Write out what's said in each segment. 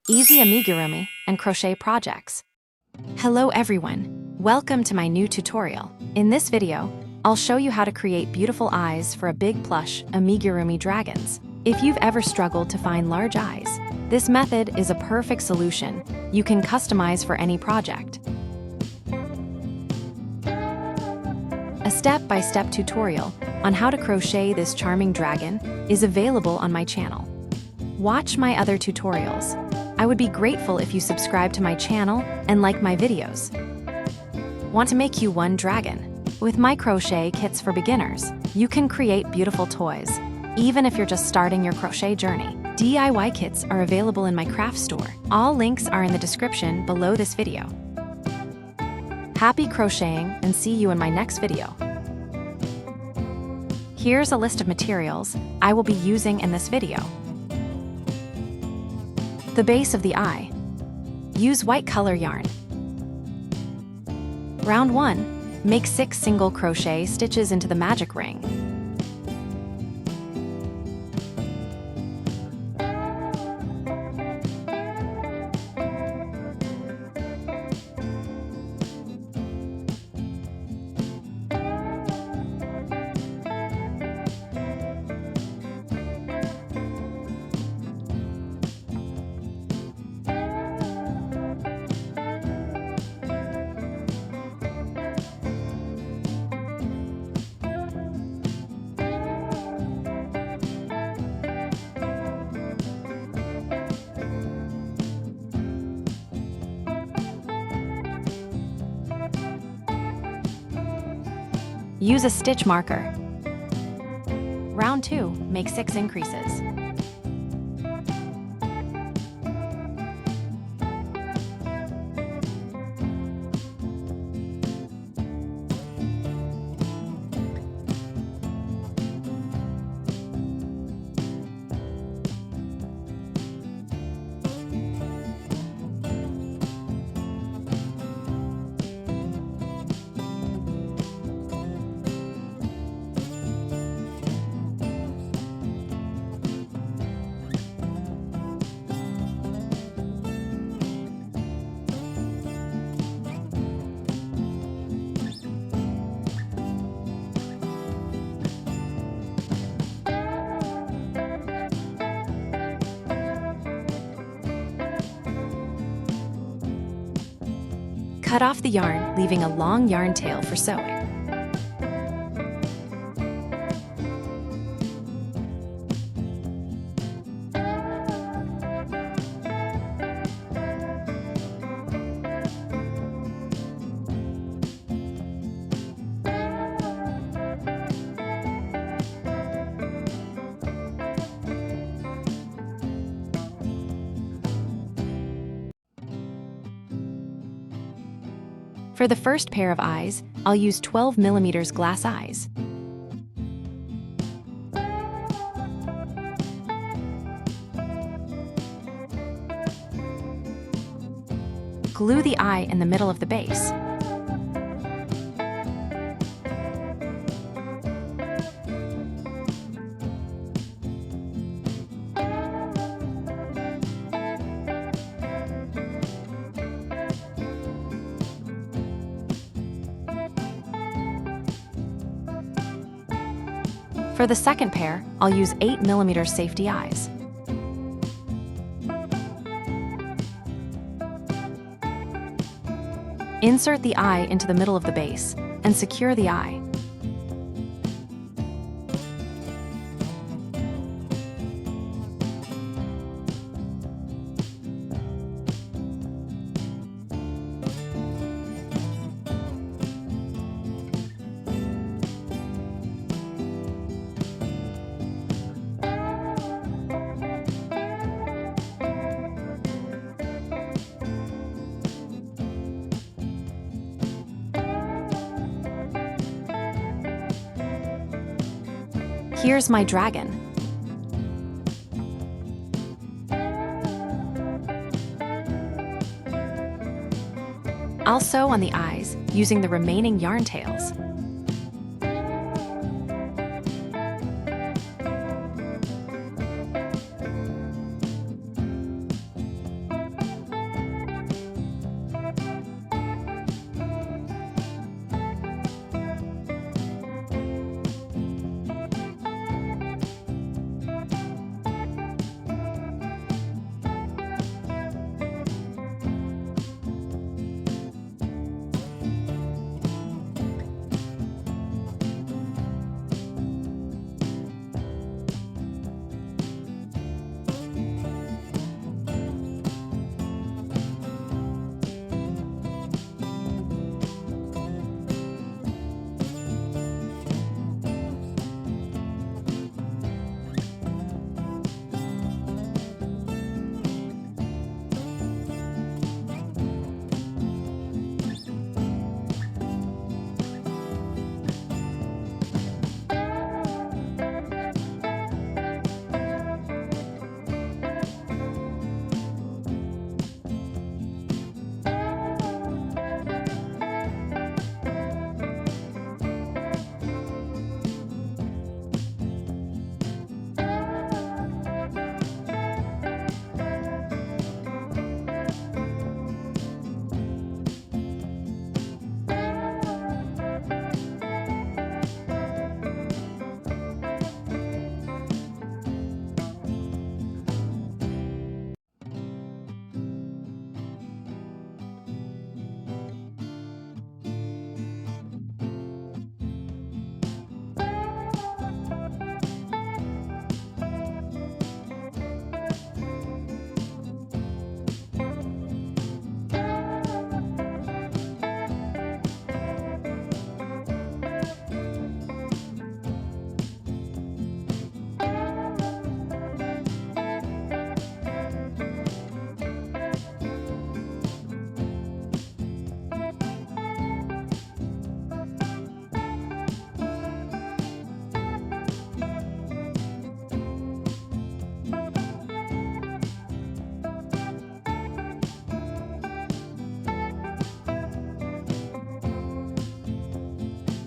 easy amigurumi and crochet projects. Hello everyone, welcome to my new tutorial. In this video, I'll show you how to create beautiful eyes for a big plush amigurumi dragons. If you've ever struggled to find large eyes, this method is a perfect solution you can customize for any project. A step-by-step tutorial on how to crochet this charming dragon is available on my channel. Watch my other tutorials. I would be grateful if you subscribe to my channel and like my videos. Want to make you one dragon? With my crochet kits for beginners, you can create beautiful toys, even if you're just starting your crochet journey. DIY kits are available in my craft store. All links are in the description below this video. Happy crocheting and see you in my next video. Here's a list of materials I will be using in this video. The base of the eye. Use white color yarn. Round 1. Make 6 single crochet stitches into the magic ring. Use a stitch marker. Round 2, make 6 increases. Cut off the yarn, leaving a long yarn tail for sewing. For the first pair of eyes, I'll use 12mm glass eyes. Glue the eye in the middle of the base. For the second pair, I'll use 8mm safety eyes. Insert the eye into the middle of the base and secure the eye. Here's my dragon. I'll sew on the eyes using the remaining yarn tails.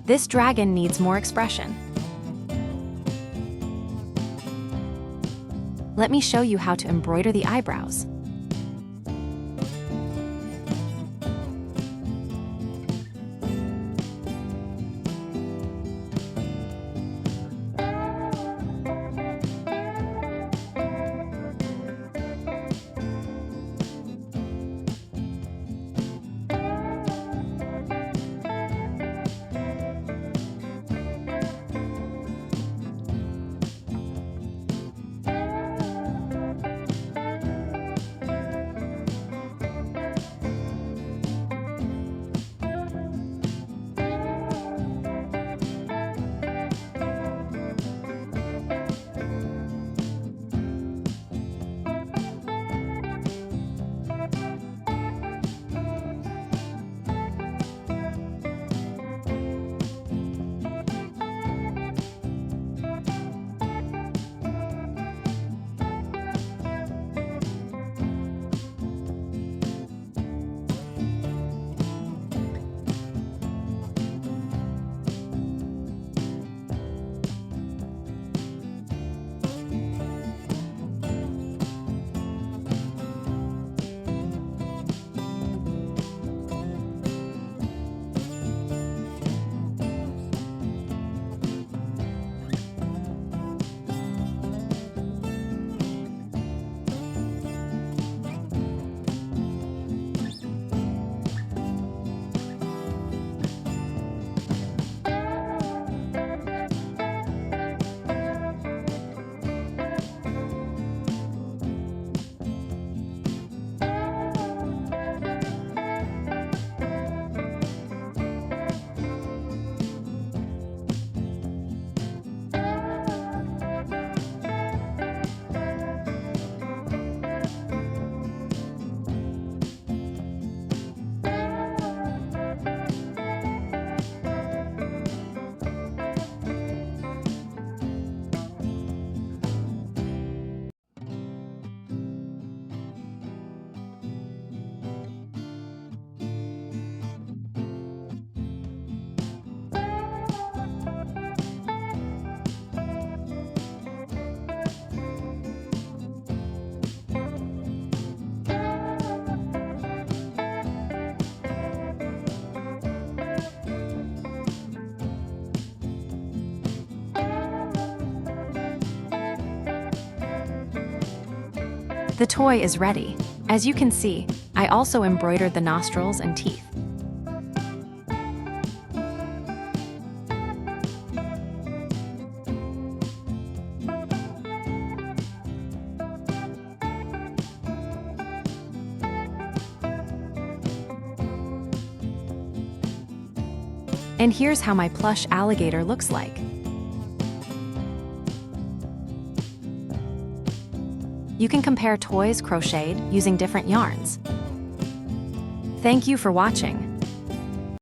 This dragon needs more expression. Let me show you how to embroider the eyebrows. The toy is ready. As you can see, I also embroidered the nostrils and teeth. And here's how my plush alligator looks like. You can compare toys crocheted using different yarns. Thank you for watching.